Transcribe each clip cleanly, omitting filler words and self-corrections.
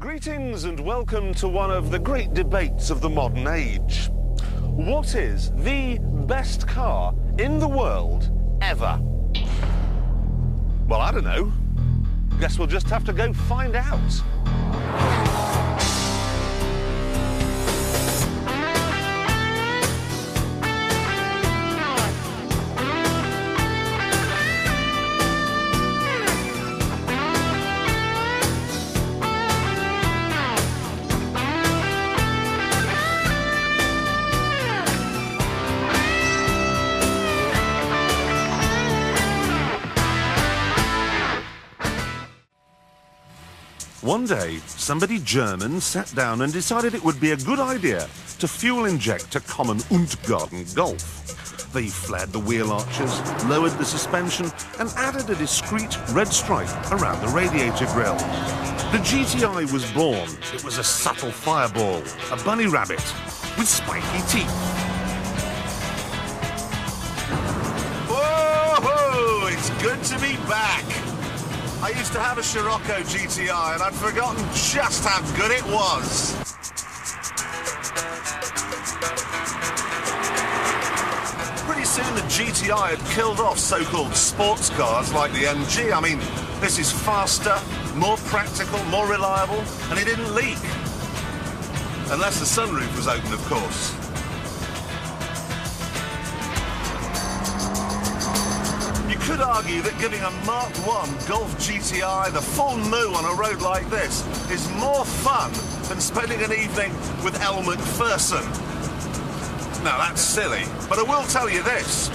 Greetings and welcome to one of the great debates of the modern age. What is the best car in the world ever? Well, I don't know. Guess we'll just have to go find out. One day, somebody German sat down and decided it would be a good idea to fuel inject a common Untergarten Golf. They flared the wheel arches, lowered the suspension, and added a discreet red stripe around the radiator grille. The GTI was born. It was a subtle fireball, a bunny rabbit with spiky teeth. Whoa! It's good to be back. I used to have a Scirocco GTI and I'd forgotten just how good it was. Pretty soon the GTI had killed off so-called sports cars like the MG. I mean, this is faster, more practical, more reliable, and it didn't leak. Unless the sunroof was open, of course. You could argue that giving a Mark I Golf GTI the full moo on a road like this is more fun than spending an evening with Elle Macpherson. Now that's silly, but I will tell you this.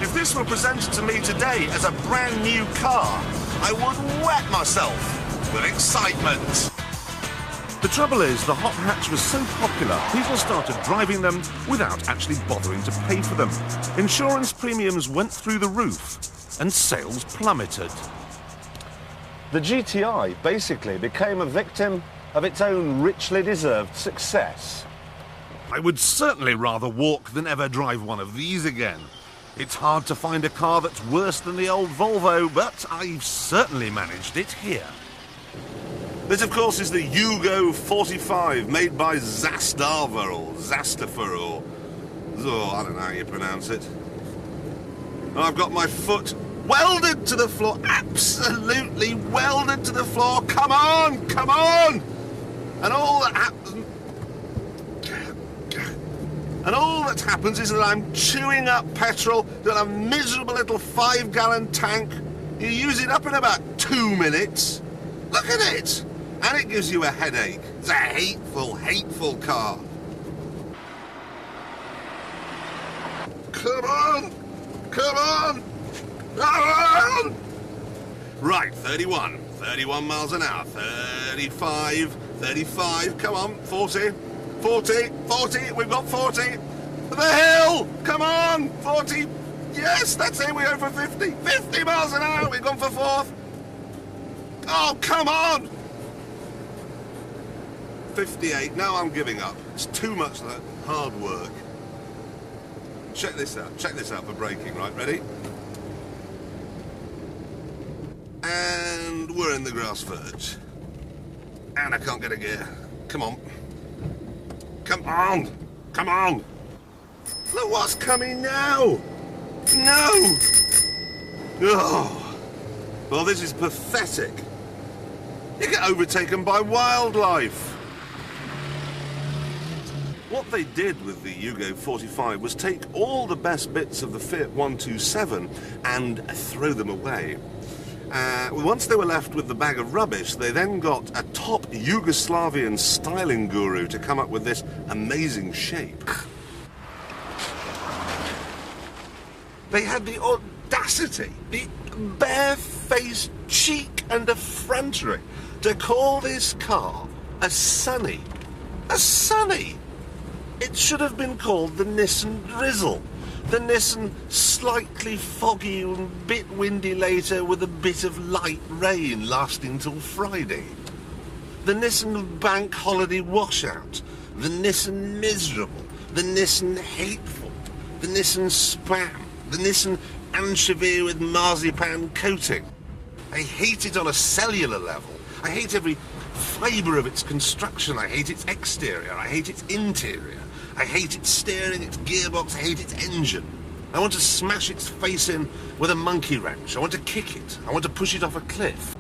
If this were presented to me today as a brand new car, I would wet myself with excitement. The trouble is, the hot hatch was so popular, people started driving them without actually bothering to pay for them. Insurance premiums went through the roof, and sales plummeted. The GTI basically became a victim of its own richly deserved success. I would certainly rather walk than ever drive one of these again. It's hard to find a car that's worse than the old Volvo, but I've certainly managed it here. This, of course, is the Yugo 45, made by Zastava or Zastafer or... oh, I don't know how you pronounce it. And I've got my foot welded to the floor, absolutely welded to the floor. Come on, come on! And all that happens is that I'm chewing up petrol, got a miserable little 5-gallon tank. You use it up in about 2 minutes. Look at it! And it gives you a headache. It's a hateful, hateful car. Come on! Come on! Come on! Right, 31 miles an hour, 35, come on, 40, we've got 40. The hill! Come on, 40, yes, that's it, we're over 50 miles an hour, we've gone for 4th. Oh, come on! 58, now I'm giving up. It's too much of that hard work. Check this out for braking, right, ready? And we're in the grass verge. And I can't get a gear. Come on. Come on! Come on! Look what's coming now! No! Oh! Well, this is pathetic. You get overtaken by wildlife. What they did with the Yugo 45 was take all the best bits of the Fiat 127 and throw them away. Once they were left with the bag of rubbish, they then got a top Yugoslavian styling guru to come up with this amazing shape. They had the audacity, the barefaced cheek and effrontery to call this car a Sunny. A Sunny! It should have been called the Nissan Drizzle. The Nissan slightly foggy and a bit windy later with a bit of light rain lasting till Friday. The Nissan Bank Holiday Washout. The Nissan Miserable. The Nissan Hateful. The Nissan Spam. The Nissan Anchovy with marzipan coating. I hate it on a cellular level. I hate every fibre of its construction. I hate its exterior. I hate its interior. I hate its steering, its gearbox. I hate its engine. I want to smash its face in with a monkey wrench. I want to kick it. I want to push it off a cliff.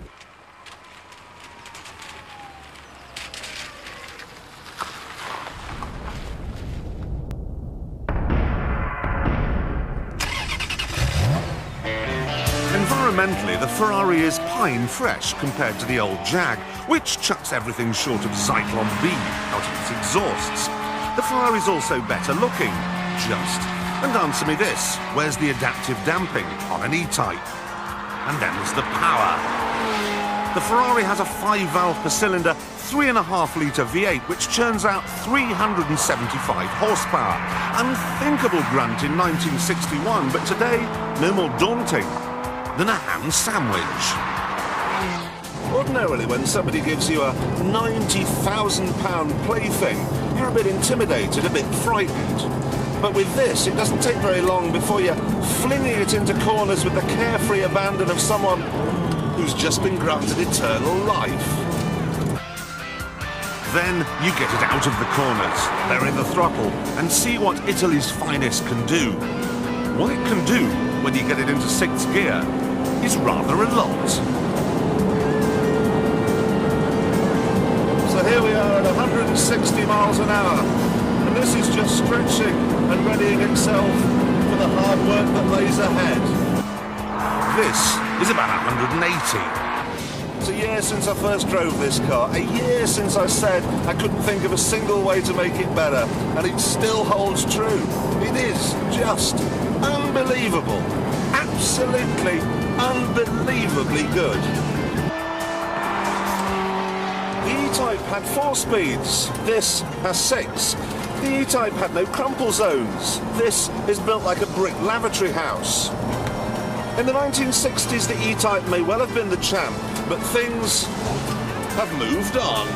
Environmentally, the Ferrari is pine fresh compared to the old Jag, which chucks everything short of Zyklon B out of its exhausts. The Ferrari's also better looking, just. And answer me this, where's the adaptive damping on an E-Type? And then there's the power. The Ferrari has a 5-valve per cylinder, 3.5-litre V8, which churns out 375 horsepower. Unthinkable grunt in 1961, but today, no more daunting than a ham sandwich. Ordinarily, when somebody gives you a £90,000 plaything, you're a bit intimidated, a bit frightened. But with this, it doesn't take very long before you're flinging it into corners with the carefree abandon of someone who's just been granted eternal life. Then you get it out of the corners, bury the throttle, and see what Italy's finest can do. What it can do when you get it into 6th gear is rather a lot. So here we are at 160 miles an hour, and this is just stretching and readying itself for the hard work that lays ahead. This is about 180. It's a year since I first drove this car, a year since I said I couldn't think of a single way to make it better, and it still holds true. It is just unbelievable, absolutely unbelievably good. The E-Type had 4 speeds, this has 6. The E-Type had no crumple zones, this is built like a brick lavatory house. In the 1960s, the E-Type may well have been the champ, but things have moved on.